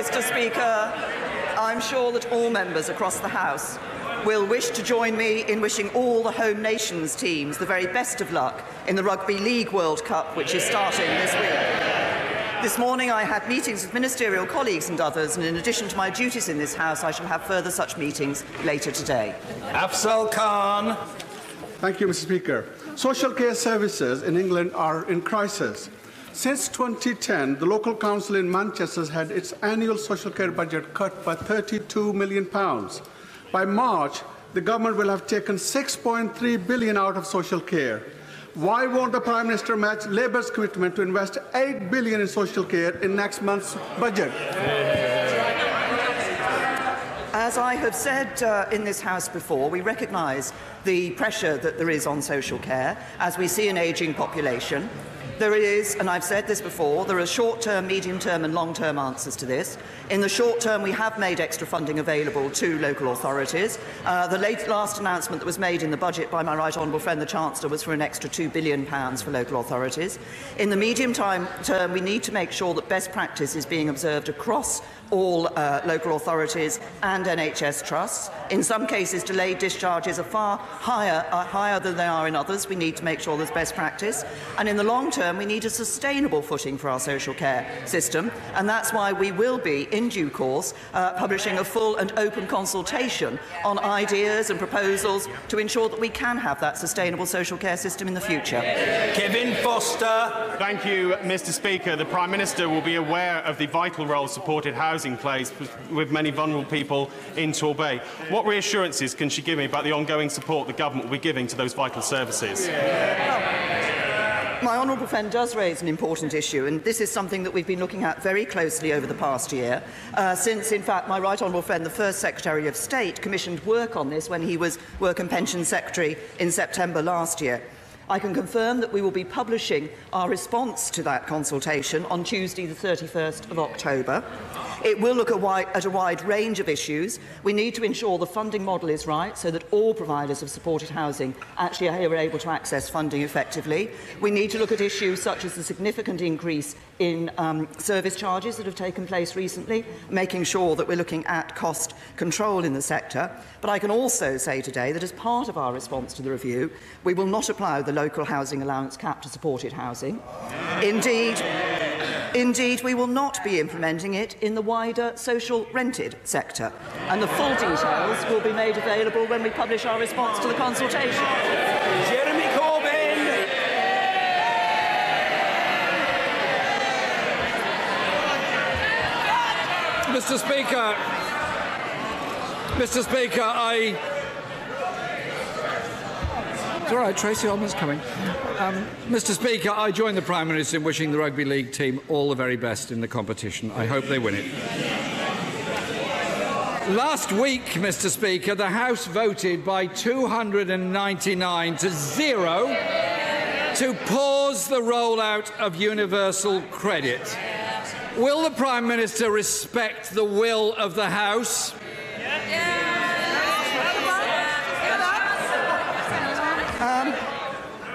Mr. Speaker, I'm sure that all members across the House will wish to join me in wishing all the home nations teams the very best of luck in the Rugby League World Cup, which is starting this week. This morning I had meetings with ministerial colleagues and others, and in addition to my duties in this House, I shall have further such meetings later today. Afzal Khan. Thank you, Mr. Speaker. Social care services in England are in crisis. Since 2010, the local council in Manchester has had its annual social care budget cut by £32 million. By March, the government will have taken £6.3 billion out of social care. Why won't the Prime Minister match Labour's commitment to invest £8 billion in social care in next month's budget? As I have said in this House before, we recognise the pressure that there is on social care as we see an ageing population. There is, and I've said this before, there are short-term, medium-term and long-term answers to this. In the short term, we have made extra funding available to local authorities. The last announcement that was made in the budget by my right honourable friend, the Chancellor, was for an extra £2 billion for local authorities. In the medium term, we need to make sure that best practice is being observed across all local authorities and NHS trusts. In some cases, delayed discharges are far higher than they are in others. We need to make sure there's best practice. And in the long term, we need a sustainable footing for our social care system, and that's why we will be, in due course, publishing a full and open consultation on ideas and proposals to ensure that we can have that sustainable social care system in the future. Kevin Foster. Thank you, Mr. Speaker. The Prime Minister will be aware of the vital role supported housing plays with many vulnerable people in Torbay. What reassurances can she give me about the ongoing support the government will be giving to those vital services? My honourable friend does raise an important issue, and this is something that we've been looking at very closely over the past year, since, in fact, my right honourable friend, the first Secretary of State, commissioned work on this when he was Work and Pension Secretary in September last year. I can confirm that we will be publishing our response to that consultation on Tuesday, the 31st of October. It will look at a wide range of issues. We need to ensure the funding model is right so that all providers of supported housing actually are able to access funding effectively. We need to look at issues such as the significant increase in service charges that have taken place recently, making sure that we're looking at cost control in the sector. But I can also say today that as part of our response to the review, we will not apply the local housing allowance cap to supported housing. Indeed, we will not be implementing it in the wider social rented sector, and the full details will be made available when we publish our response to the consultation. Jeremy Corbyn. Mr. Speaker, It's all right, Tracy Ullman's coming. Mr. Speaker, I join the Prime Minister in wishing the Rugby League team all the very best in the competition. I hope they win it. Last week, Mr. Speaker, the House voted by 299 to 0 to pause the rollout of universal credit. Will the Prime Minister respect the will of the House?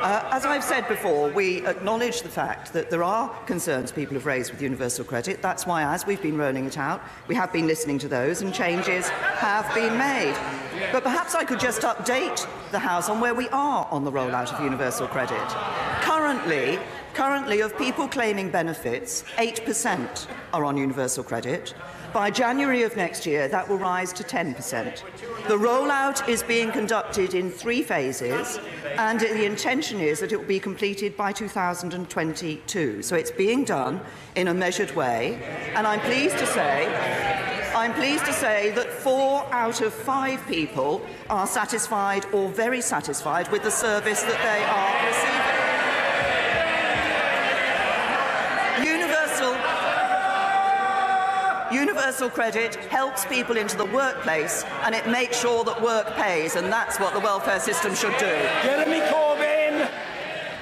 As I've said before, we acknowledge the fact that there are concerns people have raised with universal credit. That's why, as we've been rolling it out, we have been listening to those and changes have been made. But perhaps I could just update the House on where we are on the rollout of universal credit. Currently, of people claiming benefits, 8% are on universal credit. By January of next year, that will rise to 10%. The rollout is being conducted in 3 phases, and the intention is that it will be completed by 2022. So it's being done in a measured way, and I'm pleased to say that 4 out of 5 people are satisfied or very satisfied with the service that they are receiving. Universal credit helps people into the workplace, and it makes sure that work pays, and that's what the welfare system should do. Jeremy Corbyn.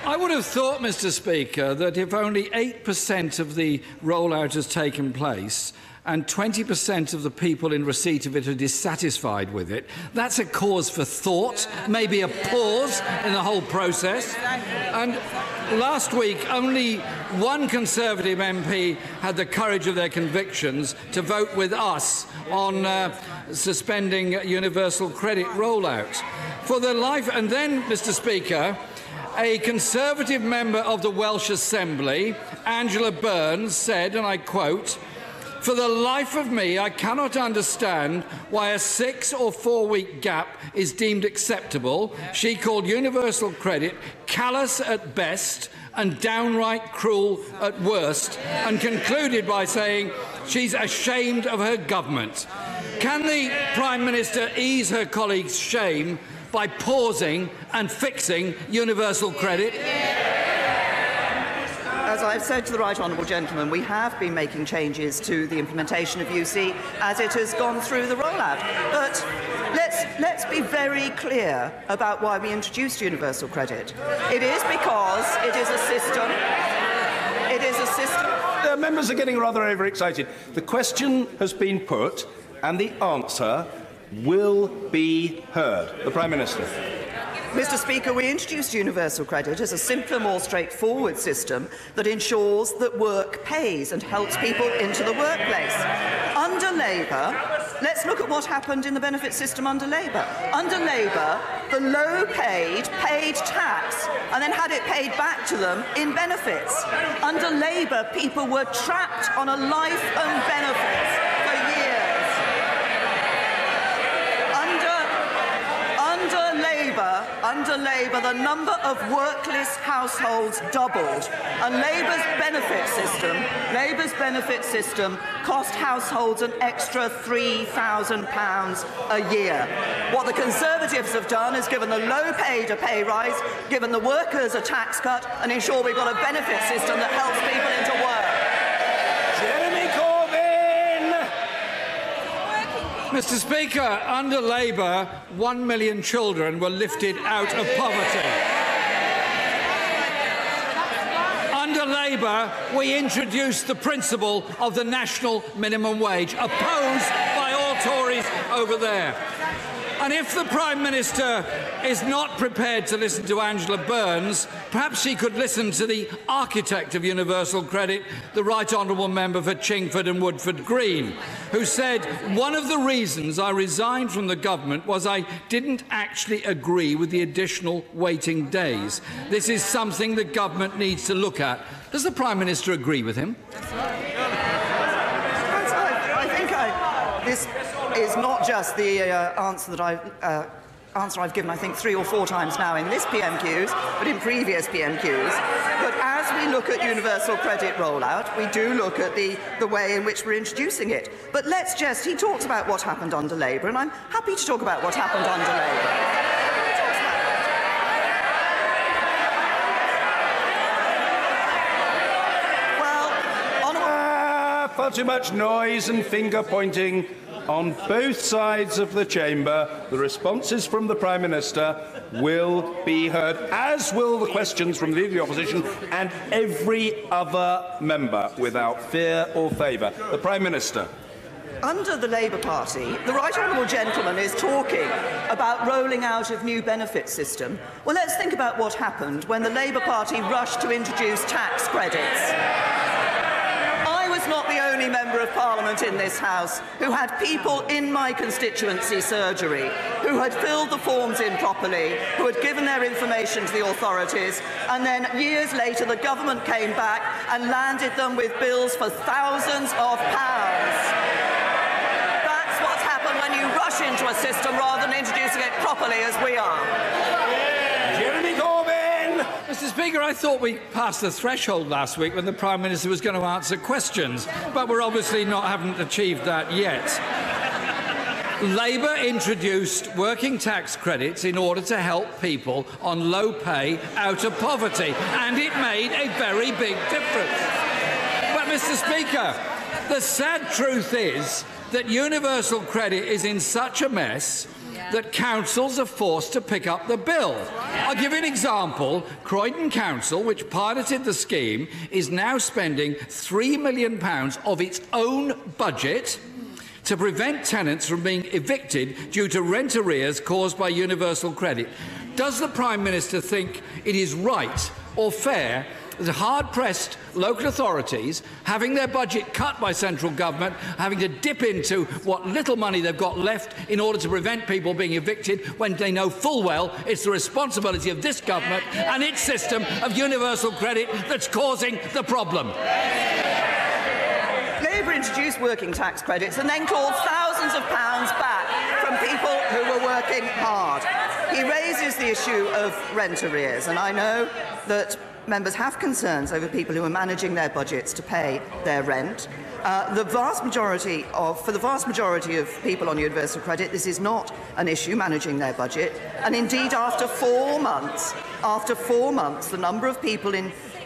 I would have thought, Mr. Speaker, that if only 8% of the rollout has taken place and 20% of the people in receipt of it are dissatisfied with it, that's a cause for thought, maybe a pause in the whole process. And last week, only one Conservative MP had the courage of their convictions to vote with us on suspending universal credit rollout. For the life, and then, Mr. Speaker, a Conservative member of the Welsh Assembly, Angela Burns, said, and I quote, "For the life of me, I cannot understand why a 6 or 4 week gap is deemed acceptable." She called universal credit callous at best and downright cruel at worst, and concluded by saying she's ashamed of her government. Can the Prime Minister ease her colleagues' shame by pausing and fixing universal credit? As I've said to the right honourable gentleman, we have been making changes to the implementation of UC as it has gone through the rollout. But let's be very clear about why we introduced universal credit. It is because it is a system. It is a system. The members are getting rather overexcited. The question has been put, and the answer will be heard. The Prime Minister. Mr. Speaker, we introduced universal credit as a simpler, more straightforward system that ensures that work pays and helps people into the workplace. Under Labour, let's look at what happened in the benefit system under Labour. Under Labour, the low-paid paid tax and then had it paid back to them in benefits. Under Labour, people were trapped on a life and benefits for years. Under Labour, the number of workless households doubled, and Labour's benefit system cost households an extra £3,000 a year. What the Conservatives have done is given the low-paid a pay rise, given the workers a tax cut, and ensure we've got a benefit system that helps people into work. Mr. Speaker, under Labour, 1 million children were lifted out of poverty. Under Labour, we introduced the principle of the national minimum wage, opposed by all Tories over there. And if the Prime Minister is not prepared to listen to Angela Burns, perhaps she could listen to the architect of universal credit, the Right Honourable Member for Chingford and Woodford Green, who said, "One of the reasons I resigned from the government was I didn't actually agree with the additional waiting days. This is something the government needs to look at." Does the Prime Minister agree with him? This is not just the answer I've given, I think, 3 or 4 times now in this PMQs, but in previous PMQs. But as we look at universal credit rollout, we do look at the way in which we're introducing it. But he talks about what happened under Labour, and I'm happy to talk about what happened under Labour. Far too much noise and finger-pointing on both sides of the chamber. The responses from the Prime Minister will be heard, as will the questions from the Leader of the Opposition and every other member, without fear or favour. The Prime Minister. Under the Labour Party, the Right Honourable Gentleman is talking about rolling out of new benefit system. Well, let's think about what happened when the Labour Party rushed to introduce tax credits. Not the only Member of Parliament in this House who had people in my constituency surgery, who had filled the forms in properly, who had given their information to the authorities, and then years later the government came back and landed them with bills for thousands of pounds. That's what's happened when you rush into a system rather than introducing it properly as we are. Mr. Speaker, I thought we passed the threshold last week when the Prime Minister was going to answer questions, but we're obviously haven't achieved that yet. Labour introduced working tax credits in order to help people on low pay out of poverty, and it made a very big difference. But, Mr. Speaker, the sad truth is that universal credit is in such a mess that councils are forced to pick up the bill. I'll give you an example. Croydon Council, which piloted the scheme, is now spending £3 million of its own budget to prevent tenants from being evicted due to rent arrears caused by universal credit. Does the Prime Minister think it is right or fair that hard-pressed local authorities, having their budget cut by central government, having to dip into what little money they've got left in order to prevent people being evicted when they know full well it's the responsibility of this government and its system of universal credit that's causing the problem. Labour introduced working tax credits and then clawed thousands of pounds back from people who were working hard. He raises the issue of rent arrears, and I know that members have concerns over people who are managing their budgets to pay their rent. For the vast majority of people on universal credit, this is not an issue, managing their budget. And indeed, after 4 months, the number of people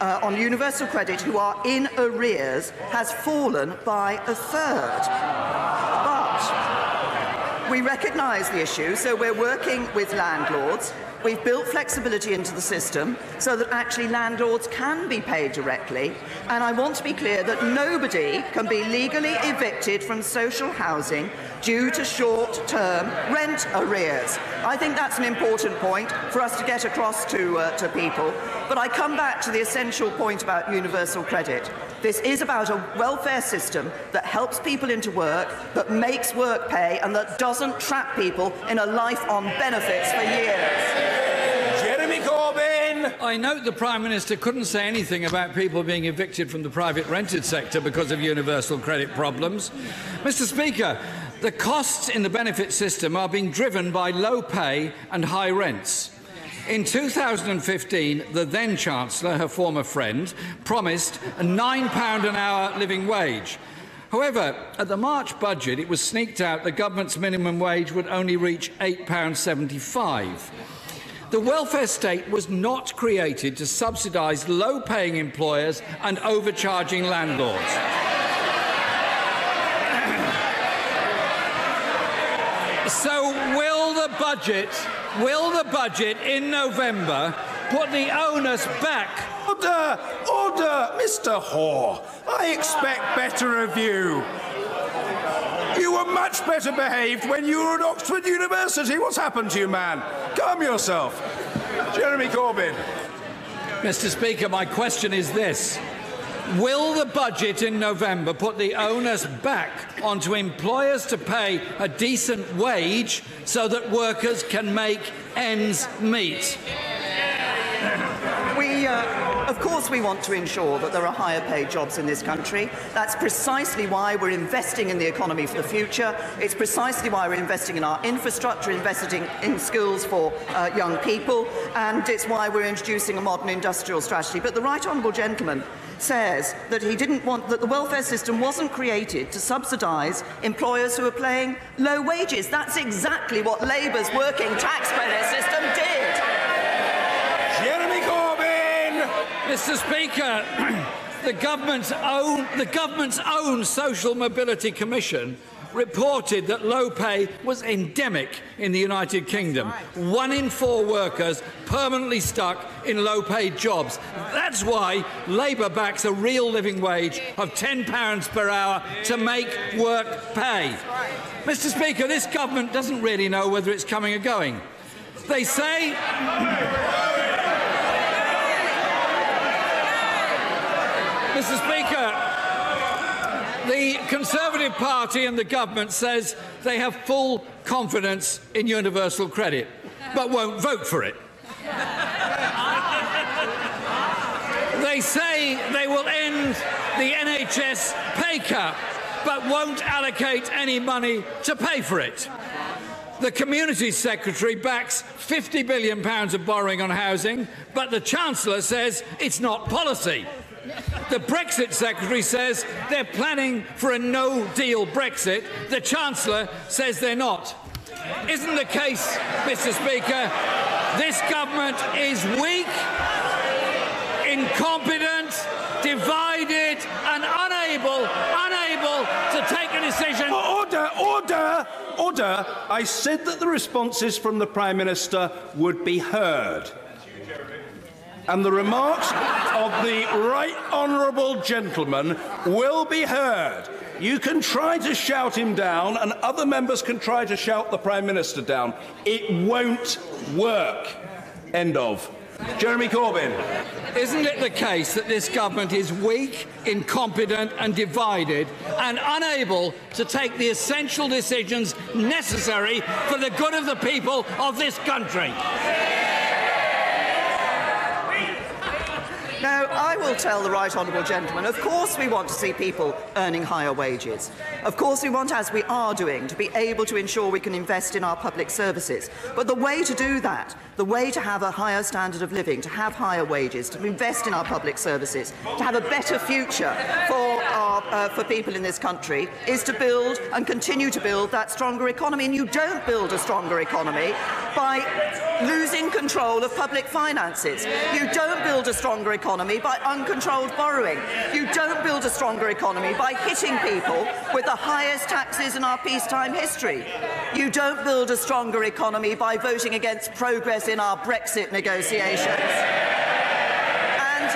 on universal credit who are in arrears has fallen by a third. But we recognise the issue, so we're working with landlords. We've built flexibility into the system so that actually landlords can be paid directly. And I want to be clear that nobody can be legally evicted from social housing due to short-term rent arrears. I think that's an important point for us to get across to people. But I come back to the essential point about universal credit. This is about a welfare system that helps people into work, that makes work pay, and that doesn't trap people in a life on benefits for years. Jeremy Corbyn! I note the Prime Minister couldn't say anything about people being evicted from the private rented sector because of universal credit problems. Mr. Speaker, the costs in the benefit system are being driven by low pay and high rents. In 2015, the then Chancellor, her former friend, promised a £9 an hour living wage. However, at the March budget, it was sneaked out the government's minimum wage would only reach £8.75. The welfare state was not created to subsidise low-paying employers and overcharging landlords. So will the budget in November put the onus back? Order, Mr. Hoare. I expect better of you. You were much better behaved when you were at Oxford University. What's happened to you, man? Calm yourself. Jeremy Corbyn. Mr. Speaker, my question is this. Will the budget in November put the onus back onto employers to pay a decent wage so that workers can make ends meet? Of course we want to ensure that there are higher paid jobs in this country. That's precisely why we're investing in the economy for the future. It's precisely why we're investing in our infrastructure, investing in skills for young people, and it's why we're introducing a modern industrial strategy. But the Right Honourable Gentleman says that that the welfare system wasn't created to subsidise employers who are paying low wages. That's exactly what Labour's working tax credit system did. Jeremy Corbyn! Mr. Speaker, the government's own Social Mobility Commission reported that low pay was endemic in the United Kingdom. 1 in 4 workers permanently stuck in low-paid jobs. That's why Labour backs a real living wage of £10 per hour to make work pay. Mr. Speaker, this government doesn't really know whether it's coming or going. They say... Mr. Speaker, the Conservative Party and the government says they have full confidence in universal credit, but won't vote for it. They say they will end the NHS pay cap, but won't allocate any money to pay for it. The Community Secretary backs £50 billion of borrowing on housing, but the Chancellor says it's not policy. The Brexit Secretary says they're planning for a no-deal Brexit. The Chancellor says they're not. Isn't the case, Mr. Speaker, this government is weak, incompetent, divided and unable to take a decision? Order! I said that the responses from the Prime Minister would be heard. And the remarks of the Right Honourable Gentleman will be heard. You can try to shout him down, and other members can try to shout the Prime Minister down. It won't work. End of. Jeremy Corbyn. Isn't it the case that this government is weak, incompetent and divided and unable to take the essential decisions necessary for the good of the people of this country? Now, I will tell the right honourable gentleman, of course we want to see people earning higher wages. Of course we want, as we are doing, to be able to ensure we can invest in our public services. But the way to do that, the way to have a higher standard of living, to have higher wages, to invest in our public services, to have a better future for people in this country, is to build and continue to build that stronger economy. And you don't build a stronger economy by losing control of public finances. You don't build a stronger economy by uncontrolled borrowing. You don't build a stronger economy by hitting people with the highest taxes in our peacetime history. You don't build a stronger economy by voting against progress in our Brexit negotiations. And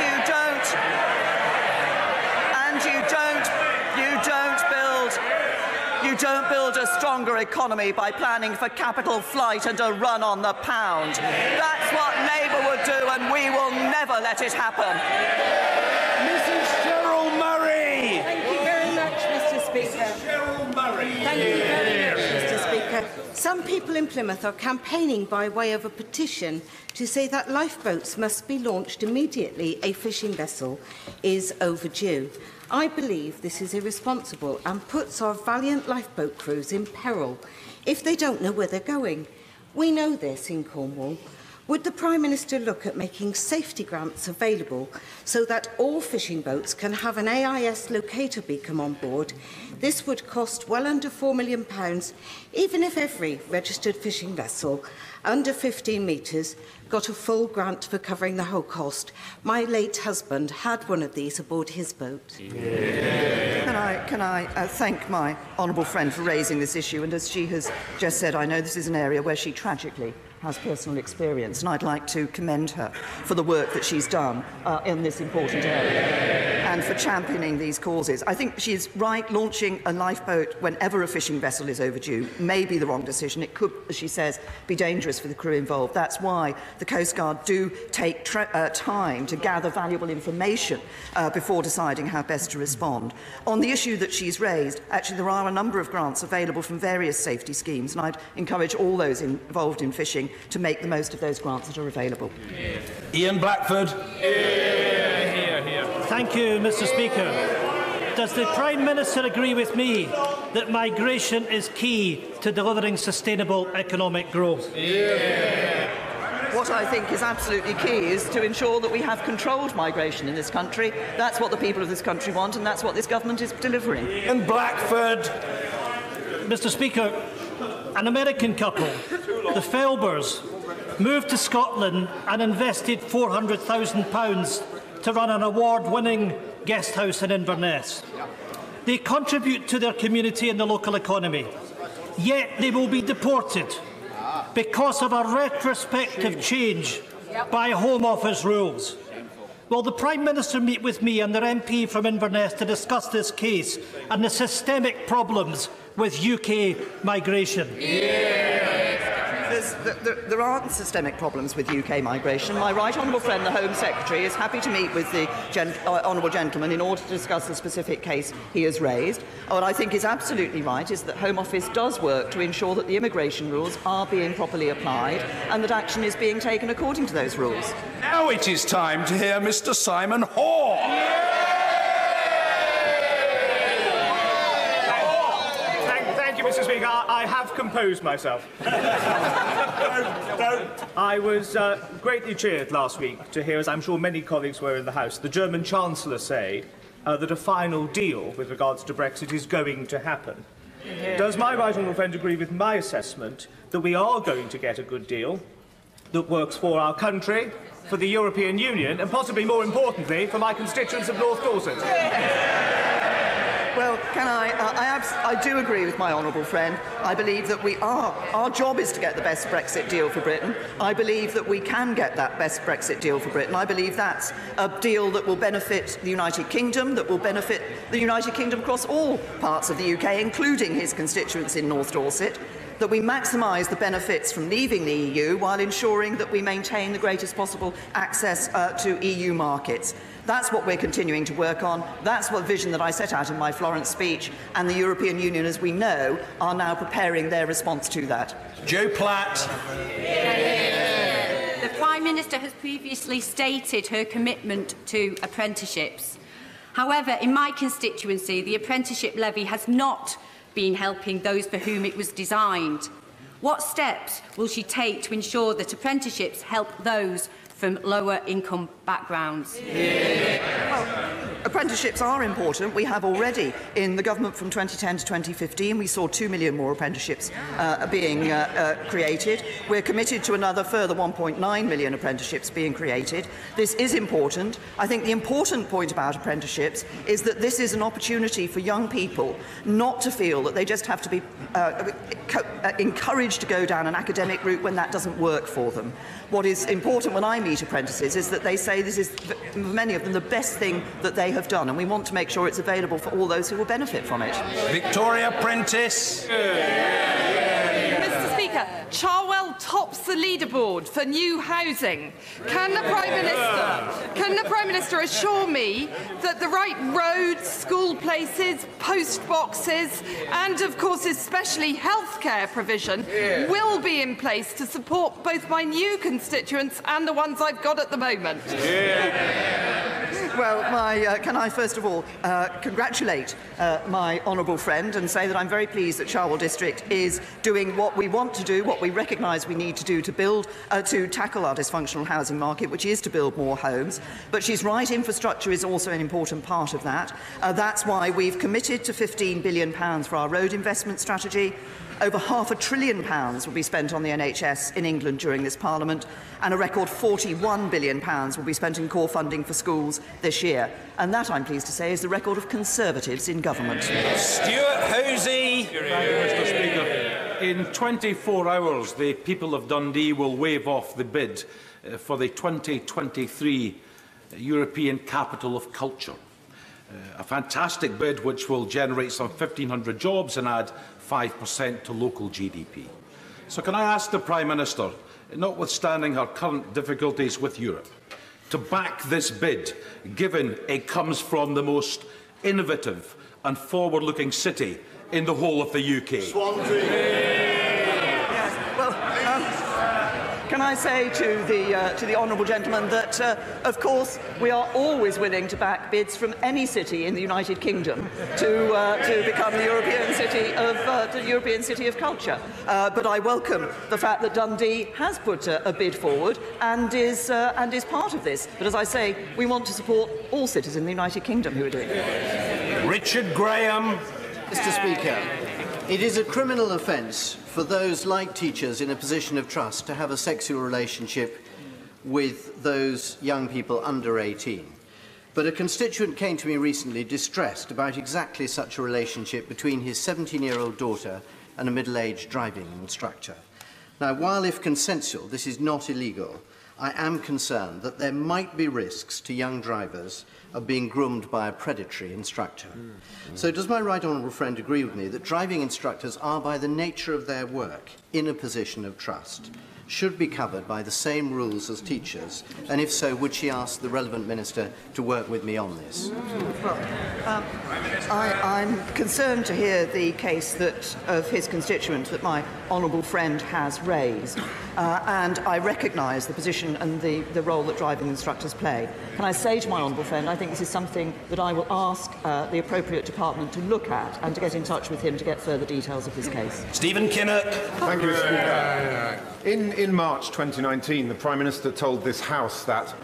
you don't build a stronger economy by planning for capital flight and a run on the pound. That's what Labour would do, and we will never let it happen. Mrs. Cheryl Murray. Thank you very much, Mr. Speaker. Cheryl Murray. Thank you very much, Mr. Speaker. Some people in Plymouth are campaigning by way of a petition to say that lifeboats must be launched immediately a fishing vessel is overdue. I believe this is irresponsible and puts our valiant lifeboat crews in peril if they don't know where they're going. We know this in Cornwall. Would the Prime Minister look at making safety grants available so that all fishing boats can have an AIS locator beacon on board? This would cost well under £4 million, even if every registered fishing vessel under 15 metres got a full grant for covering the whole cost. My late husband had one of these aboard his boat. Yeah. Can I thank my honourable friend for raising this issue, and as she has just said, I know this is an area where she tragically has personal experience, and I'd like to commend her for the work that she's done in this important area and for championing these causes. I think she's right. Launching a lifeboat whenever a fishing vessel is overdue may be the wrong decision. It could, as she says, be dangerous for the crew involved. That's why the Coast Guard do take time to gather valuable information before deciding how best to respond. On the issue that she's raised, actually there are a number of grants available from various safety schemes, and I'd encourage all those involved in fishing to make the most of those grants that are available. Ian Blackford. Thank you, Mr. Speaker. Does the Prime Minister agree with me that migration is key to delivering sustainable economic growth? What I think is absolutely key is to ensure that we have controlled migration in this country. That's what the people of this country want, and that's what this government is delivering. Ian Blackford. Mr. Speaker, an American couple, the Felbers, moved to Scotland and invested £400,000 to run an award-winning guest house in Inverness. They contribute to their community and the local economy, yet they will be deported because of a retrospective change by Home Office rules. Will the Prime Minister meet with me and their MP from Inverness to discuss this case and the systemic problems with UK migration? There aren't systemic problems with UK migration. My right honourable friend, the Home Secretary, is happy to meet with the honourable gentleman in order to discuss the specific case he has raised. What I think is absolutely right is that Home Office does work to ensure that the immigration rules are being properly applied and that action is being taken according to those rules. Now it is time to hear Mr. Simon Hoare. Thank you, Mr. Speaker. I have composed myself. I was greatly cheered last week to hear, as I'm sure many colleagues were in the House, the German Chancellor say that a final deal with regards to Brexit is going to happen. Does my right honourable friend agree with my assessment that we are going to get a good deal that works for our country, for the European Union, and possibly more importantly, for my constituents of North Dorset? Well, I do agree with my honourable friend. I believe that our job is to get the best Brexit deal for Britain. I believe that we can get that best Brexit deal for Britain. I believe that's a deal that will benefit the United Kingdom, that will benefit the United Kingdom across all parts of the UK, including his constituents in North Dorset. that we maximise the benefits from leaving the EU while ensuring that we maintain the greatest possible access to EU markets. That's what we're continuing to work on. That's what vision that I set out in my Florence speech, and the European Union, as we know, are now preparing their response to that. Joe Platt. The Prime Minister has previously stated her commitment to apprenticeships. However, in my constituency, the apprenticeship levy has not been helping those for whom it was designed. What steps will she take to ensure that apprenticeships help those from lower income backgrounds? Well, apprenticeships are important. We have already, in the government from 2010 to 2015, we saw 2 million more apprenticeships being created. We're committed to another further 1.9 million apprenticeships being created. This is important. I think the important point about apprenticeships is that this is an opportunity for young people not to feel that they just have to be encouraged to go down an academic route when that doesn't work for them. What is important when I meet apprentices is that they say this is, for many of them, the best thing that they have done, and we want to make sure it's available for all those who will benefit from it. Victoria Prentice. Mr. Speaker, Charwell tops the leaderboard for new housing. Can the Prime Minister assure me that the right roads, school places, post boxes, and of course especially healthcare provision will be in place to support both my new constituents and the ones I've got at the moment? Well, can I first of all congratulate my honourable friend and say that I'm very pleased that Cherwell District is doing what we want to do, what we recognise we need to do to build, to tackle our dysfunctional housing market, which is to build more homes. But she's right, infrastructure is also an important part of that. That's why we've committed to £15 billion for our road investment strategy. Over £500 billion will be spent on the NHS in England during this Parliament, and a record £41 billion will be spent in core funding for schools this year. And that, I'm pleased to say, is the record of Conservatives in government. Stuart Hosey. Thank you, Mr. Speaker. In 24 hours, the people of Dundee will waive off the bid for the 2023 European Capital of Culture. A fantastic bid which will generate some 1,500 jobs and add 5% to local GDP. So can I ask the Prime Minister, notwithstanding her current difficulties with Europe, to back this bid, given it comes from the most innovative and forward-looking city in the whole of the UK? Swansea. Can I say to the honourable gentleman that, of course, we are always willing to back bids from any city in the United Kingdom to become the European City of Culture. But I welcome the fact that Dundee has put a bid forward and is part of this. But as I say, we want to support all cities in the United Kingdom who are doing it. Richard Graham. Mr. Speaker, it is a criminal offence for those like teachers in a position of trust to have a sexual relationship with those young people under 18. But a constituent came to me recently distressed about exactly such a relationship between his 17-year-old daughter and a middle-aged driving instructor. Now, while if consensual, this is not illegal, I am concerned that there might be risks to young drivers of being groomed by a predatory instructor. So does my right honourable friend agree with me that driving instructors are, by the nature of their work, in a position of trust, should be covered by the same rules as teachers? And if so, would she ask the relevant minister to work with me on this? Well, I'm concerned to hear the case of his constituent that my honourable friend has raised. And I recognise the position and the role that driving instructors play. Can I say to my honourable friend, I think this is something that I will ask the appropriate department to look at and to get in touch with him to get further details of his case. Stephen Kinnock. Thank you, Mr. Speaker. In March 2019, the Prime Minister told this House that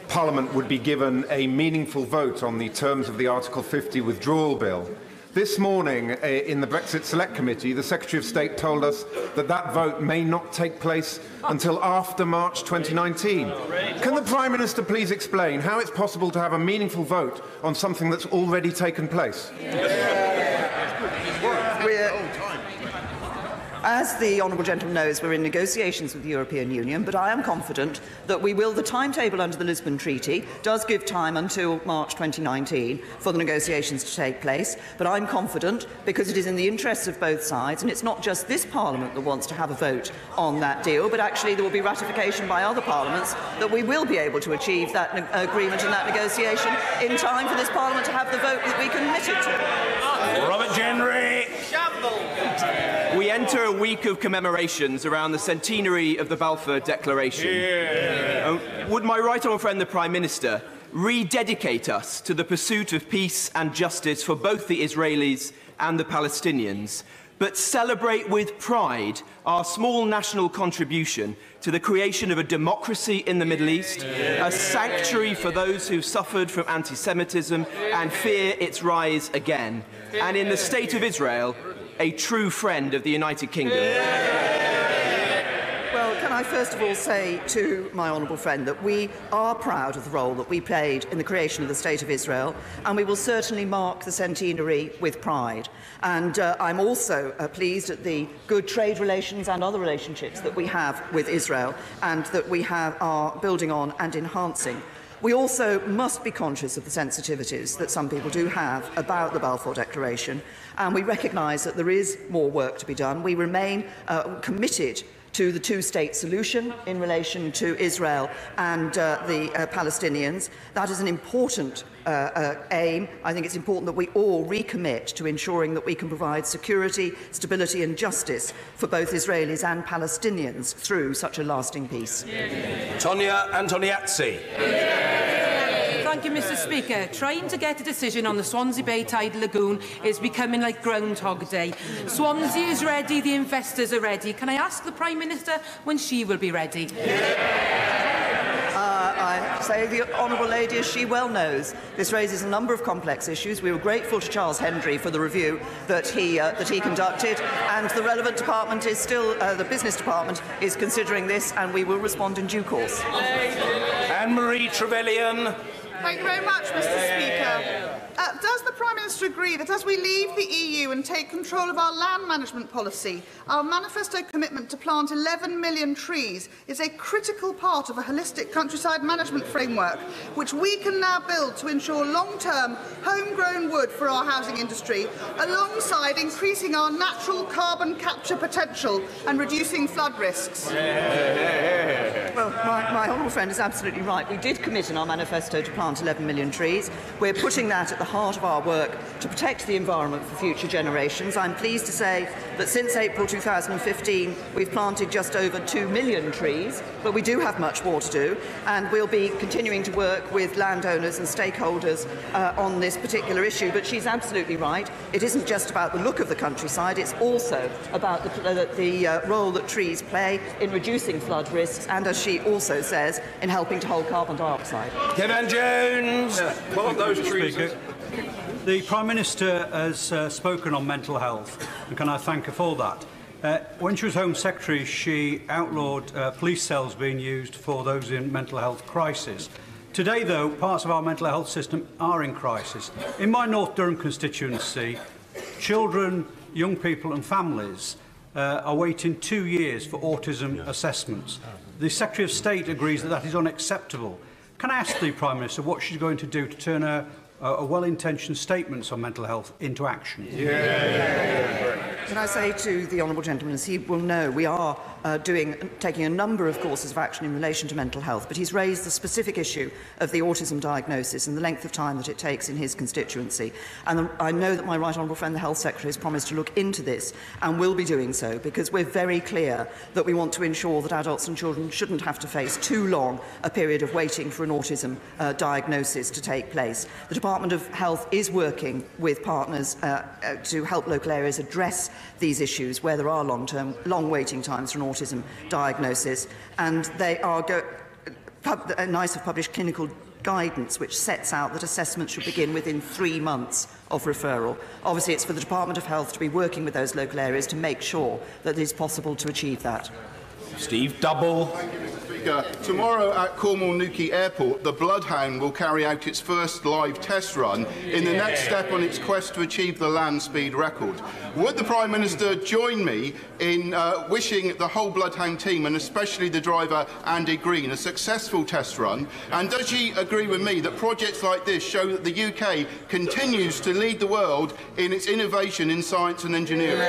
Parliament would be given a meaningful vote on the terms of the Article 50 withdrawal bill. This morning, in the Brexit Select Committee, the Secretary of State told us that that vote may not take place until after March 2019. Can the Prime Minister please explain how it's possible to have a meaningful vote on something that's already taken place? As the honourable gentleman knows, we're in negotiations with the European Union, but I am confident that we will. The timetable under the Lisbon Treaty does give time until March 2019 for the negotiations to take place, but I'm confident because it is in the interests of both sides, and it's not just this Parliament that wants to have a vote on that deal, but actually there will be ratification by other parliaments, that we will be able to achieve that agreement and that negotiation in time for this Parliament to have the vote that we committed to. Robert Jenry. We enter a week of commemorations around the centenary of the Balfour Declaration. Would my right honourable friend the Prime Minister rededicate us to the pursuit of peace and justice for both the Israelis and the Palestinians, but celebrate with pride our small national contribution to the creation of a democracy in the Middle East, a sanctuary for those who suffered from anti-Semitism and fear its rise again, and in the State of Israel, a true friend of the United Kingdom? Well, can I first of all say to my honourable friend that we are proud of the role that we played in the creation of the State of Israel, and we will certainly mark the centenary with pride. And I'm also pleased at the good trade relations and other relationships that we have with Israel and that we are building on and enhancing. We also must be conscious of the sensitivities that some people do have about the Balfour Declaration, and we recognise that there is more work to be done. We remain committed to the two-state solution in relation to Israel and the Palestinians. That is an important aim. I think it's important that we all recommit to ensuring that we can provide security, stability and justice for both Israelis and Palestinians through such a lasting peace. Tonia Antoniazzi. Thank you, Mr. Speaker. Trying to get a decision on the Swansea Bay Tidal Lagoon is becoming like Groundhog Day. Swansea is ready, the investors are ready. Can I ask the Prime Minister when she will be ready? I say the honourable lady, as she well knows, this raises a number of complex issues. We were grateful to Charles Hendry for the review that he conducted, and the relevant department is still, the business department is considering this, and we will respond in due course. Anne-Marie Trevelyan. Thank you very much, Mr. Speaker. Does the Prime Minister agree that as we leave the EU and take control of our land management policy, our manifesto commitment to plant 11 million trees is a critical part of a holistic countryside management framework, which we can now build to ensure long-term, homegrown wood for our housing industry, alongside increasing our natural carbon capture potential and reducing flood risks? Well, my honourable friend is absolutely right. We did commit in our manifesto to plant 11 million trees. We're putting that at the heart of our work to protect the environment for future generations. I'm pleased to say that since April 2015 we've planted just over 2 million trees, but we do have much more to do, and we'll be continuing to work with landowners and stakeholders on this particular issue. But she's absolutely right. It isn't just about the look of the countryside, it's also about the role that trees play in reducing flood risks and, as she also says, in helping to hold carbon dioxide. Kevin Jones. Plant those trees. The Prime Minister has spoken on mental health, and can I thank her for that. When she was Home Secretary, she outlawed police cells being used for those in mental health crisis. Today, though, parts of our mental health system are in crisis. In my North Durham constituency, children, young people and families are waiting 2 years for autism assessments. The Secretary of State agrees that that is unacceptable. Can I ask the Prime Minister what she's going to do to turn her well-intentioned statements on mental health into action? Can I say to the honourable gentleman, as he will know, we are taking a number of courses of action in relation to mental health, but he's raised the specific issue of the autism diagnosis and the length of time that it takes in his constituency. And I know that my right honourable friend, the Health Secretary, has promised to look into this and will be doing so, because we're very clear that we want to ensure that adults and children shouldn't have to face too long a period of waiting for an autism diagnosis to take place. The Department of Health is working with partners to help local areas address these issues where there are long waiting times for an autism diagnosis, and they are NICE have published clinical guidance which sets out that assessments should begin within 3 months of referral. Obviously, it's for the Department of Health to be working with those local areas to make sure that it is possible to achieve that. Steve Double. Speaker, tomorrow at Cornwall Newquay Airport, the Bloodhound will carry out its first live test run in the next step on its quest to achieve the land speed record. Would the Prime Minister join me in wishing the whole Bloodhound team, and especially the driver Andy Green, a successful test run? And does she agree with me that projects like this show that the UK continues to lead the world in its innovation in science and engineering?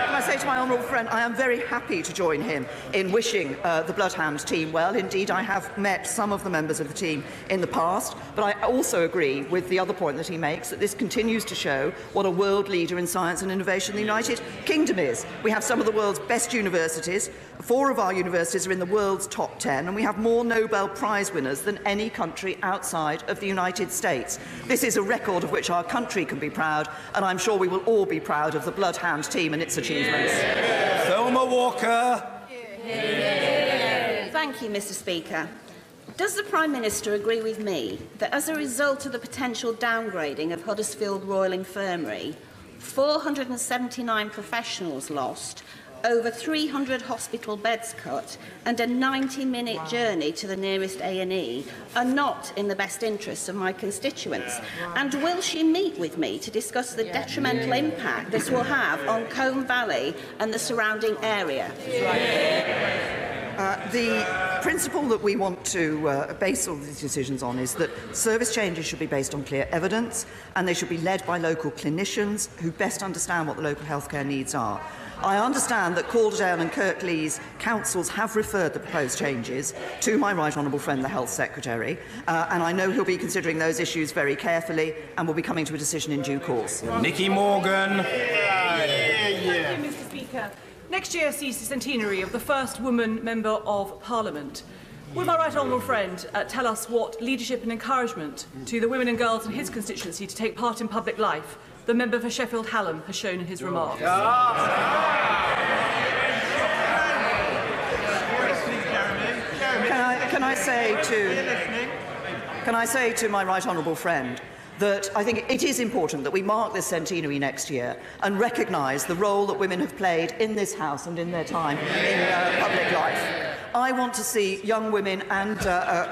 I say to my honourable friend, I am very happy to join him in wishing the Bloodhound team well. Indeed, I have met some of the members of the team in the past, but I also agree with the other point that he makes, that this continues to show what a world leader in science and innovation the United Kingdom is. We have some of the world's best universities. 4 of our universities are in the world's top 10, and we have more Nobel Prize winners than any country outside of the United States. This is a record of which our country can be proud, and I'm sure we will all be proud of the Bloodhound team and its achievements. Thelma Walker. Thank you, Mr. Speaker. Does the Prime Minister agree with me that as a result of the potential downgrading of Huddersfield Royal Infirmary, 479 professionals lost, over 300 hospital beds cut and a 90-minute journey to the nearest A&E are not in the best interests of my constituents? And will she meet with me to discuss the detrimental impact this will have on Combe Valley and the surrounding area? The principle that we want to base all these decisions on is that service changes should be based on clear evidence, and they should be led by local clinicians who best understand what the local healthcare needs are. I understand that Calderdale and Kirklees councils have referred the proposed changes to my right honourable friend, the Health Secretary, and I know he'll be considering those issues very carefully and will be coming to a decision in due course. Nicky Morgan. Thank you, Mr. Speaker. Next year sees the centenary of the first woman Member of Parliament. Will my right honourable friend tell us what leadership and encouragement to the women and girls in his constituency to take part in public life the member for Sheffield Hallam has shown in his remarks? Can I say to my right honourable friend that I think it is important that we mark this centenary next year and recognise the role that women have played in this House and in their time in public life. I want to see young women and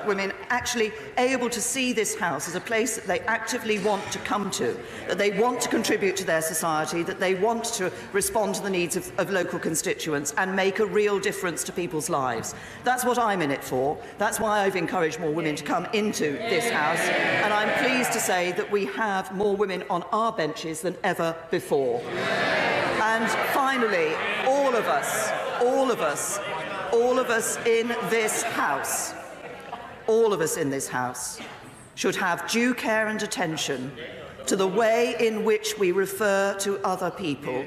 women actually able to see this House as a place that they actively want to come to, that they want to contribute to their society, that they want to respond to the needs of local constituents and make a real difference to people's lives. That's what I'm in it for. That's why I've encouraged more women to come into this House, and I'm pleased to say that we have more women on our benches than ever before. And finally, all of us in this House should have due care and attention to the way in which we refer to other people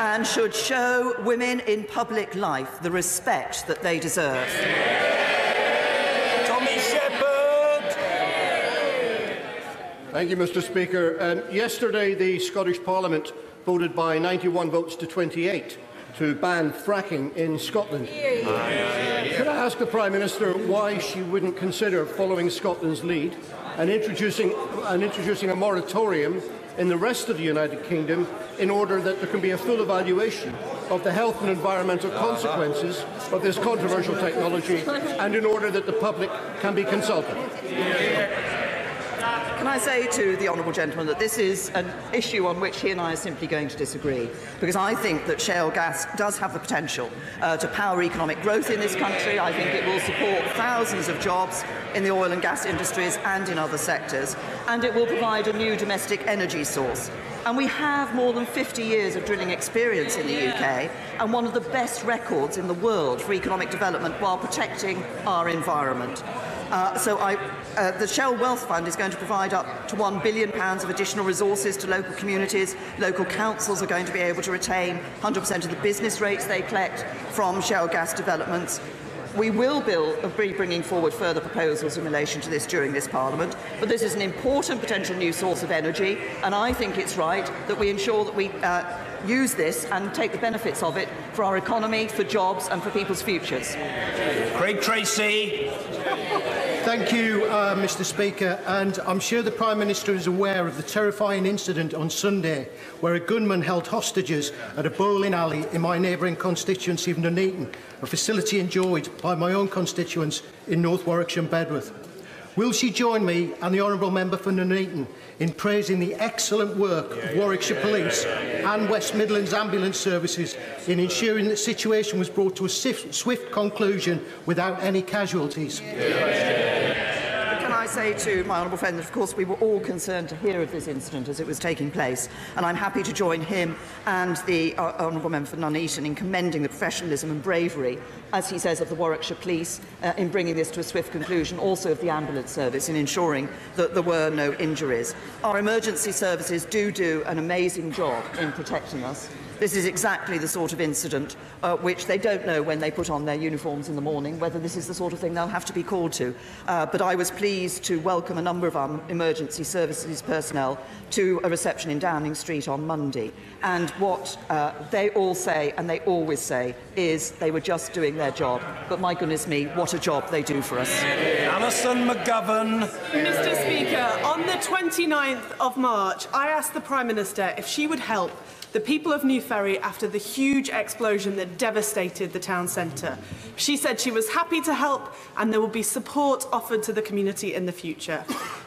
and should show women in public life the respect that they deserve. Tommy Shepherd. Thank you, Mr. Speaker. Yesterday, the Scottish Parliament voted by 91 votes to 28 to ban fracking in Scotland. Could I ask the Prime Minister why she wouldn't consider following Scotland's lead and introducing a moratorium in the rest of the United Kingdom in order that there can be a full evaluation of the health and environmental consequences of this controversial technology, and in order that the public can be consulted? Can I say to the honourable gentleman that this is an issue on which he and I are simply going to disagree, because I think that shale gas does have the potential to power economic growth in this country. I think it will support thousands of jobs in the oil and gas industries and in other sectors, and it will provide a new domestic energy source. And we have more than 50 years of drilling experience in the UK and one of the best records in the world for economic development while protecting our environment. The Shell Wealth Fund is going to provide up to £1 billion of additional resources to local communities. Local councils are going to be able to retain 100% of the business rates they collect from shale gas developments. We will be bringing forward further proposals in relation to this during this Parliament, but this is an important potential new source of energy, and I think it's right that we ensure that we use this and take the benefits of it for our economy, for jobs and for people's futures. Craig Tracy. Thank you, Mr Speaker, and I'm sure the Prime Minister is aware of the terrifying incident on Sunday where a gunman held hostages at a bowling alley in my neighbouring constituency of Nuneaton, a facility enjoyed by my own constituents in North Warwickshire and Bedworth. Will she join me and the Honourable Member for Nuneaton in praising the excellent work of Warwickshire Police and West Midlands Ambulance Services in ensuring that the situation was brought to a swift conclusion without any casualties? Can I say to my honourable friend that, of course, we were all concerned to hear of this incident as it was taking place, and I'm happy to join him and the honourable member for Nuneaton in commending the professionalism and bravery, as he says, of the Warwickshire Police in bringing this to a swift conclusion, also of the ambulance service in ensuring that there were no injuries. Our emergency services do an amazing job in protecting us. This is exactly the sort of incident which they don't know when they put on their uniforms in the morning, whether this is the sort of thing they'll have to be called to. But I was pleased to welcome a number of our emergency services personnel to a reception in Downing Street on Monday. And what they all say, and they always say, is they were just doing their job. But my goodness me, what a job they do for us. Alison McGovern. Mr Speaker, on the 29th of March, I asked the Prime Minister if she would help the people of New Ferry after the huge explosion that devastated the town centre. She said she was happy to help and there will be support offered to the community in the future.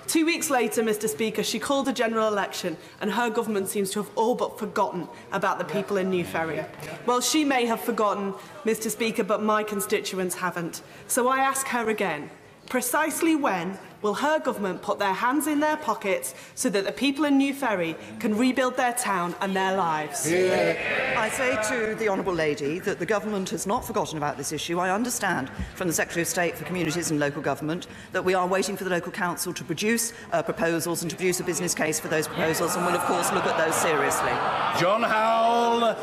2 weeks later, Mr Speaker, she called a general election and her government seems to have all but forgotten about the people in New Ferry. Well, she may have forgotten, Mr Speaker, but my constituents haven't. So I ask her again, precisely when will her government put their hands in their pockets so that the people in New Ferry can rebuild their town and their lives? I say to the honourable lady that the government has not forgotten about this issue. I understand from the Secretary of State for Communities and Local Government that we are waiting for the local council to produce proposals and to produce a business case for those proposals, and will of course look at those seriously. John Howell.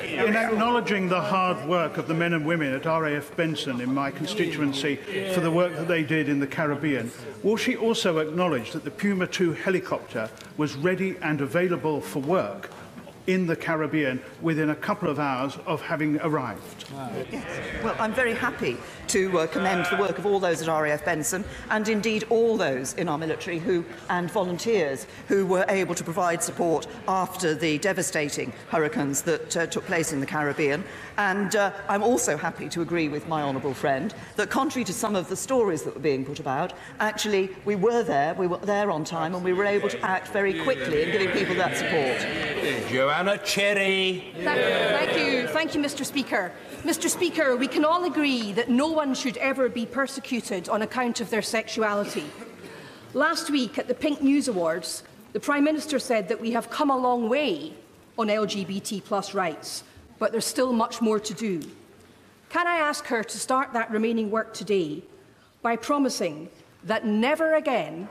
In acknowledging the hard work of the men and women at RAF Benson in my constituency for the work that they did in the Caribbean, will she also acknowledge that the Puma 2 helicopter was ready and available for work in the Caribbean within a couple of hours of having arrived? Yes. Well, I'm very happy to commend the work of all those at RAF Benson and indeed all those in our military and volunteers who were able to provide support after the devastating hurricanes that took place in the Caribbean. And I'm also happy to agree with my honourable friend that, contrary to some of the stories that were being put about, actually we were there on time and we were able to act very quickly in giving people that support. Joanna Cherry. Thank you, Mr Speaker. Mr Speaker, we can all agree that no one should ever be persecuted on account of their sexuality. Last week at the PMQ'S Awards, the Prime Minister said that we have come a long way on LGBT+ rights, but there's still much more to do. Can I ask her to start that remaining work today by promising that never again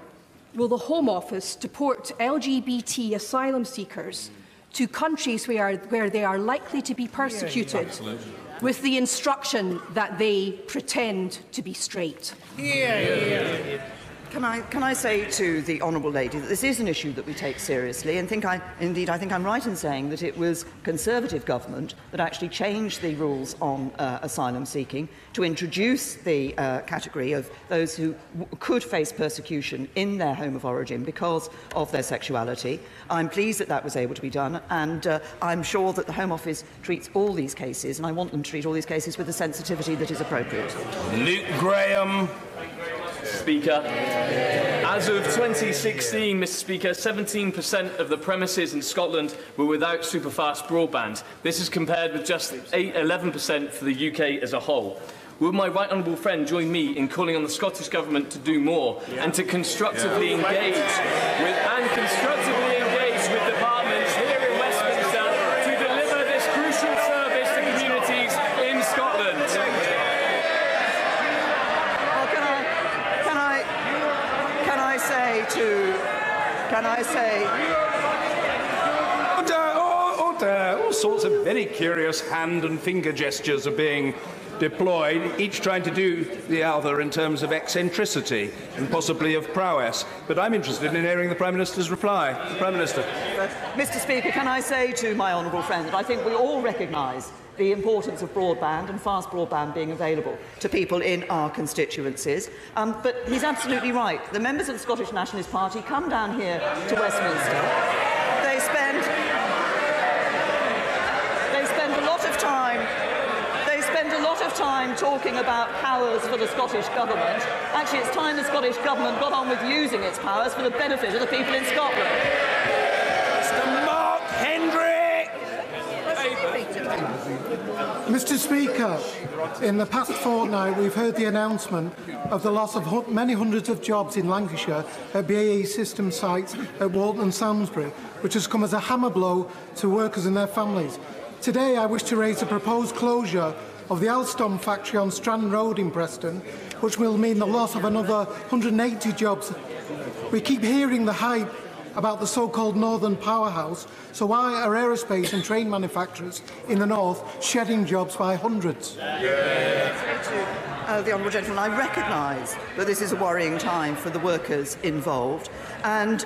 will the Home Office deport LGBT asylum seekers to countries where they are likely to be persecuted with the instruction that they pretend to be straight? Can I say to the honourable lady that this is an issue that we take seriously, and I think I'm right in saying that it was Conservative government that actually changed the rules on asylum seeking to introduce the category of those who could face persecution in their home of origin because of their sexuality. I'm pleased that that was able to be done, and I'm sure that the Home Office treats all these cases, and I want them to treat all these cases with the sensitivity that is appropriate. Luke Graham. Speaker. As of 2016, Mr Speaker, 17% of the premises in Scotland were without superfast broadband. This is compared with just 11% for the UK as a whole. Will my right honourable friend join me in calling on the Scottish Government to do more and to constructively engage with departments here in Westminster to deliver this crucial service to communities in Scotland? All sorts of very curious hand and finger gestures are being deployed, each trying to do the other in terms of eccentricity and possibly of prowess. But I'm interested in hearing the Prime Minister's reply. The Prime Minister. Mr. Speaker, can I say to my honourable friend that I think we all recognise the importance of broadband and fast broadband being available to people in our constituencies. But he's absolutely right. The members of the Scottish Nationalist Party come down here to Westminster. They spend a lot of time. They spend a lot of time talking about powers for the Scottish Government. Actually, it's time the Scottish Government got on with using its powers for the benefit of the people in Scotland. Mr. Mark Hendry. Mr. Speaker, in the past fortnight we've heard the announcement of the loss of many hundreds of jobs in Lancashire at BAE Systems sites at Walton and Samlesbury, which has come as a hammer blow to workers and their families. Today I wish to raise the proposed closure of the Alstom factory on Strand Road in Preston, which will mean the loss of another 180 jobs. We keep hearing the hype about the so-called Northern Powerhouse, so why are aerospace and train manufacturers in the north shedding jobs by hundreds? The honourable gentleman, I recognise that this is a worrying time for the workers involved, and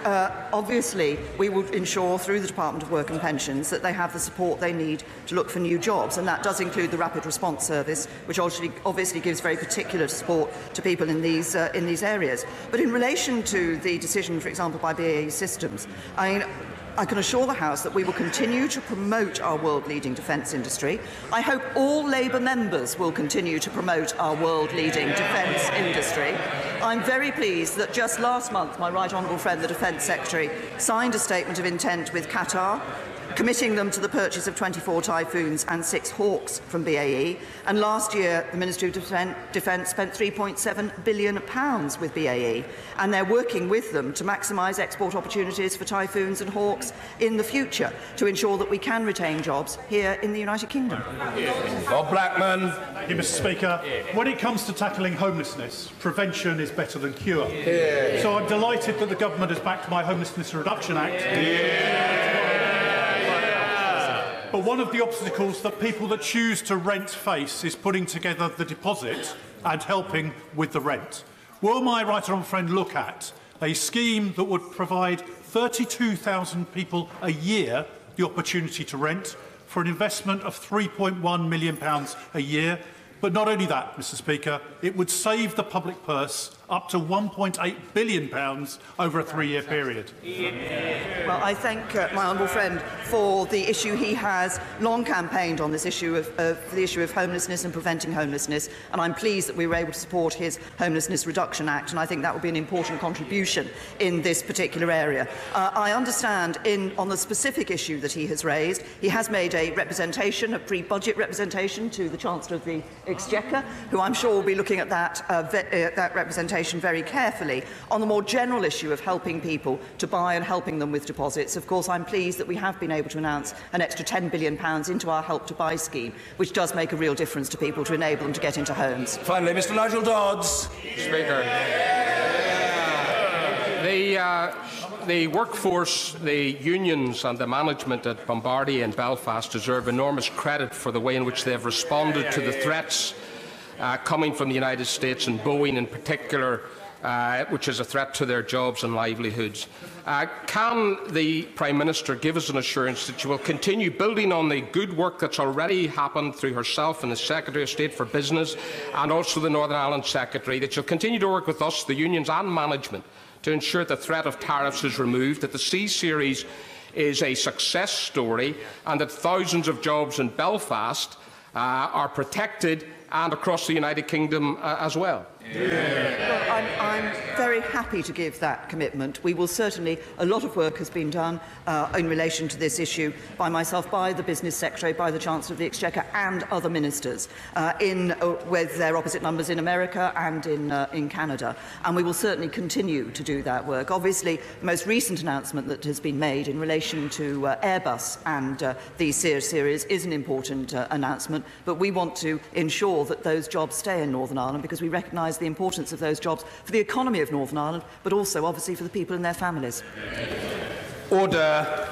obviously we will ensure through the Department of Work and Pensions that they have the support they need to look for new jobs, and that does include the Rapid Response Service, which obviously gives very particular support to people in these areas. But in relation to the decision, for example, by BAE Systems, I can assure the House that we will continue to promote our world-leading defence industry. I hope all Labour members will continue to promote our world-leading defence industry. I'm very pleased that just last month my right honourable friend, the Defence Secretary, signed a statement of intent with Qatar, committing them to the purchase of 24 Typhoons and 6 Hawks from BAE. And last year, the Ministry of Defence spent £3.7 billion with BAE. And they're working with them to maximise export opportunities for Typhoons and Hawks in the future to ensure that we can retain jobs here in the United Kingdom. Bob Blackman. Thank you, Mr. Speaker. When it comes to tackling homelessness, prevention is better than cure. So I'm delighted that the government has backed my Homelessness Reduction Act. But one of the obstacles that people that choose to rent face is putting together the deposit and helping with the rent. Will my right honourable friend look at a scheme that would provide 32,000 people a year the opportunity to rent for an investment of £3.1 million a year? But not only that, Mr. Speaker, it would save the public purse up to £1.8 billion over a 3-year period. Well, I thank my honourable friend for the issue. He has long campaigned on this issue of homelessness and preventing homelessness, and I'm pleased that we were able to support his Homelessness Reduction Act, and I think that will be an important contribution in this particular area. I understand on the specific issue that he has raised, he has made a representation, a pre-budget representation to the Chancellor of the Exchequer, who I'm sure will be looking at that representation very carefully. On the more general issue of helping people to buy and helping them with deposits, of course, I'm pleased that we have been able to announce an extra £10 billion into our Help to Buy scheme, which does make a real difference to people to enable them to get into homes. Finally, Mr. Nigel Dodds. Speaker. The workforce, the unions and the management at Bombardier and Belfast deserve enormous credit for the way in which they have responded to the threats coming from the United States and Boeing in particular, which is a threat to their jobs and livelihoods. Can the Prime Minister give us an assurance that she will continue building on the good work that's already happened through herself and the Secretary of State for Business and also the Northern Ireland Secretary, that she'll continue to work with us, the unions and management, to ensure the threat of tariffs is removed, that the C-Series is a success story and that thousands of jobs in Belfast are protected and across the United Kingdom as well? Well, I'm very happy to give that commitment. We will certainly, a lot of work has been done in relation to this issue by myself, by the Business Secretary, by the Chancellor of the Exchequer and other ministers with their opposite numbers in America and in Canada. And we will certainly continue to do that work. Obviously, the most recent announcement that has been made in relation to Airbus and the series is an important announcement, but we want to ensure that those jobs stay in Northern Ireland because we recognise the importance of those jobs for the economy of Northern Ireland, but also obviously for the people and their families. Order.